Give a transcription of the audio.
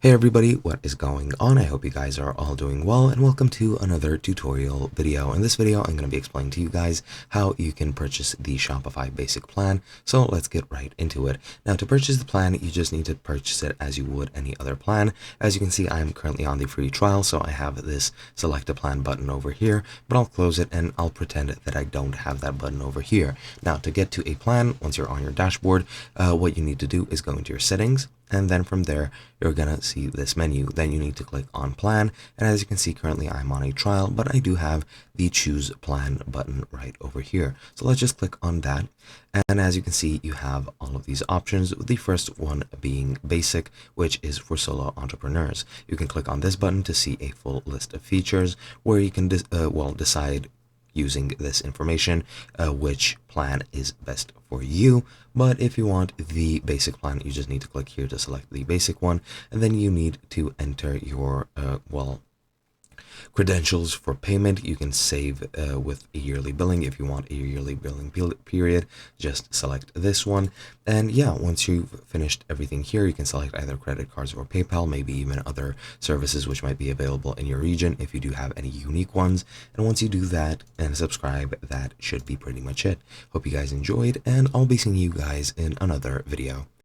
Hey everybody, what is going on? I hope you guys are all doing well and welcome to another tutorial video. In this video, I'm going to be explaining to you guys how you can purchase the Shopify basic plan. So let's get right into it. Now to purchase the plan, you just need to purchase it as you would any other plan. As you can see, I'm currently on the free trial, so I have this select a plan button over here, but I'll close it and I'll pretend that I don't have that button over here. Now to get to a plan, once you're on your dashboard, what you need to do is go into your settings. And then from there, you're gonna see this menu. Then you need to click on plan. And as you can see, currently I'm on a trial, but I do have the choose plan button right over here. So let's just click on that. And as you can see, you have all of these options. The first one being basic, which is for solo entrepreneurs. You can click on this button to see a full list of features where you can decide using this information which plan is best for you. But if you want the basic plan, you just need to click here to select the basic one, and then you need to enter your credentials for payment. You can save with a yearly billing. If you want a yearly billing period, just select this one. And yeah, once you've finished everything here, you can select either credit cards or PayPal, maybe even other services which might be available in your region if you do have any unique ones. And once you do that and subscribe, that should be pretty much it. Hope you guys enjoyed, and I'll be seeing you guys in another video.